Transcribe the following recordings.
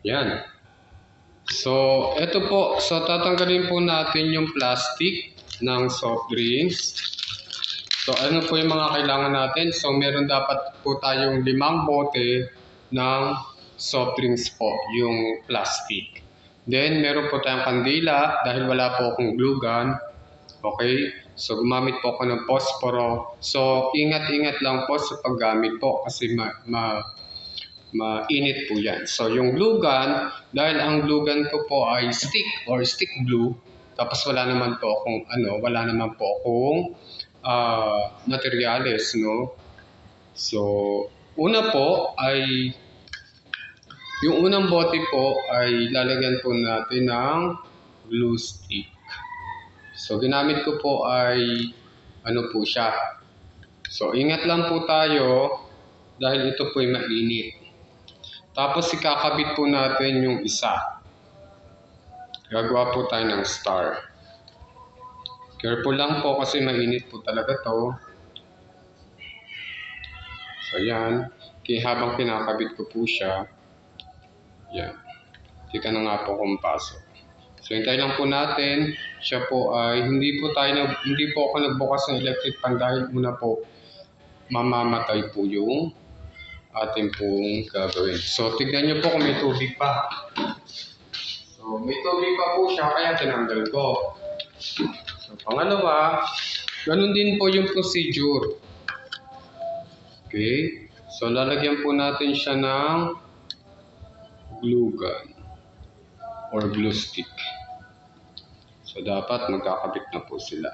Yan. So, ito po. So, tatanggalin po natin yung plastic ng soft drinks. So, ano po yung mga kailangan natin? So, meron dapat po tayong 5 bote ng soft drinks po, yung plastic. Then, meron po tayong kandila dahil wala po akong glue gun. Okay? So, gumamit po ako ng posporo. So, ingat-ingat lang po sa paggamit po kasi mainit po yan. So, yung glue gun, dahil ang glue gun ko po ay stick or stick glue, tapos wala naman po akong materyales, no? So, una po ay, yung unang bote po ay lalagyan po natin ng glue stick. So, ginamit ko po ay, ano po siya. So, ingat lang po tayo dahil ito po ay mainit. Tapos, ikakabit po natin yung isa. Gagawa po tayo ng star. Careful lang po kasi mainit po talaga to. So, yan. Kaya habang kinakabit ko po siya, yan. Tika na nga po kung pasok. So, hintay lang po natin. Siya po ay, hindi po ako nagbukas ng electric pan dahil una po, mamamatay po yung ating pong gagawin. So, tignan nyo po kung may tubig pa. So, may tubig pa po siya, kaya tinanggal ko. So, pangalawa, ganun din po yung procedure. Okay? So, lalagyan po natin siya ng glue gun or glue stick. So, dapat magkakabit na po sila.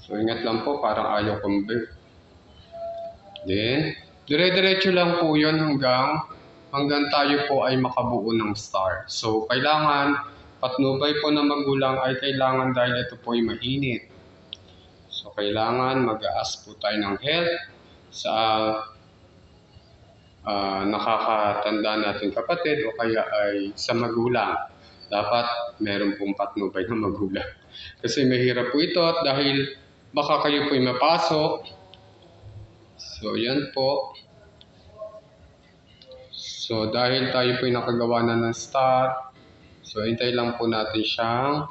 So, ingat lang po, parang ayaw convert. Then, dire-diretso lang po yun hanggang tayo po ay makabuo ng star. So, kailangan, patnubay po ng magulang ay kailangan dahil ito po ay mainit. So, kailangan mag-ask po tayo ng help sa nakakatanda natin kapatid o kaya ay sa magulang. Dapat meron pong patnubay ng magulang. Kasi mahirap po ito at dahil baka kayo po ay mapasok. So, yan po. So, dahil tayo po ay nakagawa na ng star, so, hintay lang po natin siyang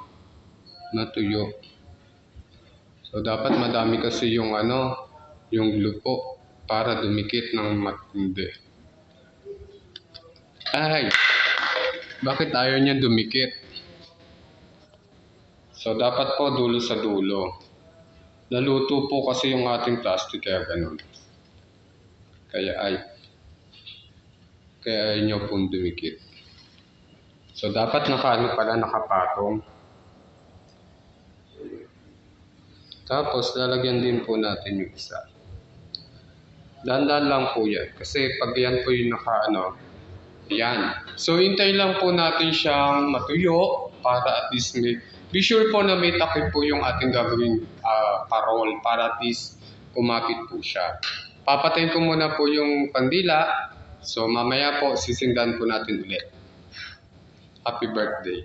matuyo. So, dapat madami kasi yung glue po para dumikit ng matindi. Ay! Bakit ayaw niya dumikit? So, dapat po dulo sa dulo. Naluto po kasi yung ating plastic kaya ganun. Kaya ayaw niyo pong dumikit. So, dapat nakapatong. Tapos, lalagyan din po natin yung isa. Dahan-dahan lang po yan. Kasi pag yan po yung yan. So, hintay lang po natin siyang matuyo para at least be sure po na may takip po yung ating gagawing parol para at least kumapit po siya. Papatayin ko muna po yung kandila. So, mamaya po sisindan po natin ulit. Happy birthday.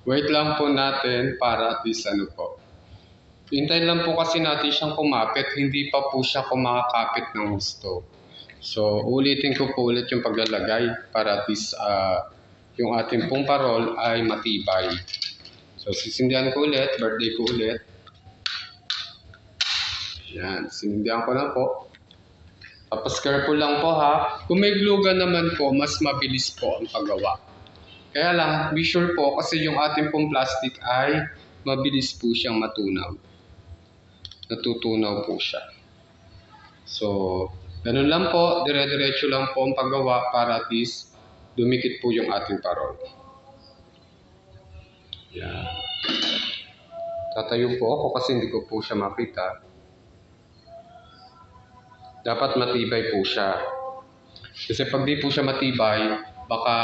Wait lang po natin para at least po. Hintayin lang po kasi natin siyang kumapit. Hindi pa po siya kumakapit ng gusto. So, ulitin ko po ulit yung paglalagay para at least yung ating pong parol ay matibay. So, sisindihan ko ulit, birthday ko ulit. Yan, sinindihan ko na po. Tapos careful lang po ha. Kung may glue gun naman po, mas mabilis po ang paggawa. Kaya lang, be sure po kasi yung ating pong plastic ay mabilis po siyang matunaw. Natutunaw po siya. So, ganun lang po, dire-diretso lang po ang paggawa para at least dumikit po yung ating parol. Yan. Tatayo po ako kasi hindi ko po siya makita. Dapat matibay po siya. Kasi pag di po siya matibay, baka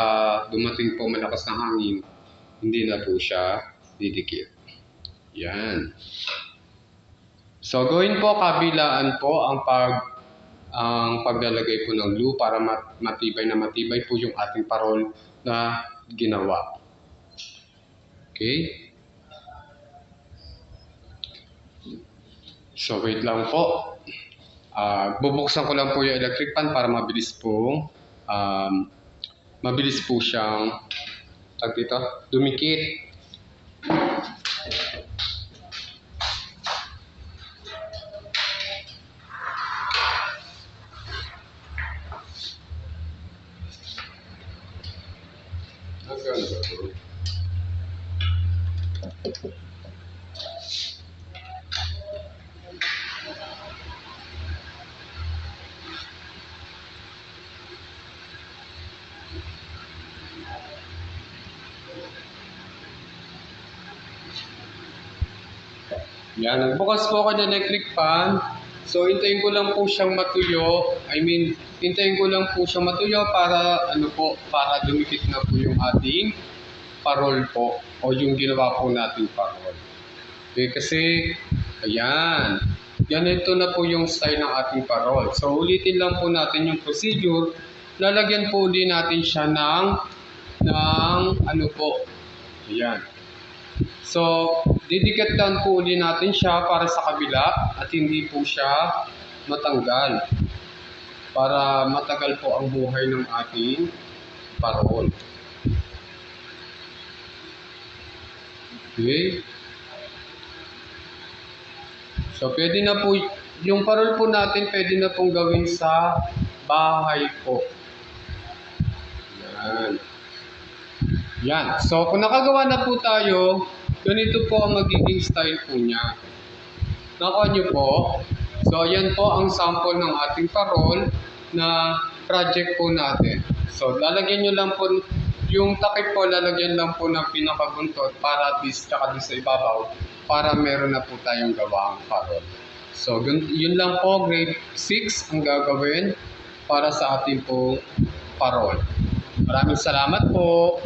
dumating po malakas na hangin, hindi na po siya didikit. Yan. So, gawin po kabilaan po ang paglalagay po ng glue para matibay po yung ating parol na ginawa. Okay? So, wait lang po. Bubuksan ko lang po yung electric pan para mabilis po mabilis po siyang dumikit. Yan, nagbukas po ako ng electric fan. So, hintayin ko lang po siyang matuyo. Hintayin ko lang po siyang matuyo para para dumikit na po yung ating parol po o yung ginawa po nating parol. Okay, kasi ayan, ganito na po yung style ng ating parol. So, ulitin lang po natin yung procedure. Lalagyan po ulit natin siya ng ayan. So, didikatan po ulit natin siya para sa kabila at hindi po siya matanggal. Para matagal po ang buhay ng ating parol. Okay? So, pwede na po, yung parol po natin, pwede na pong gawin sa bahay po. Yan. Yan. So, kung nakagawa na po tayo, ganito po ang magiging style po niya. Nakuha niyo po. So, yan po ang sample ng ating parol na project po natin. So, lalagyan nyo lang po, yung takip po, lalagyan lang po ng pinakabuntot para at least tsaka sa ibabaw para meron na po tayong gawaang parol. So, yun lang po, grade 6 ang gagawin para sa ating po parol. Maraming salamat po.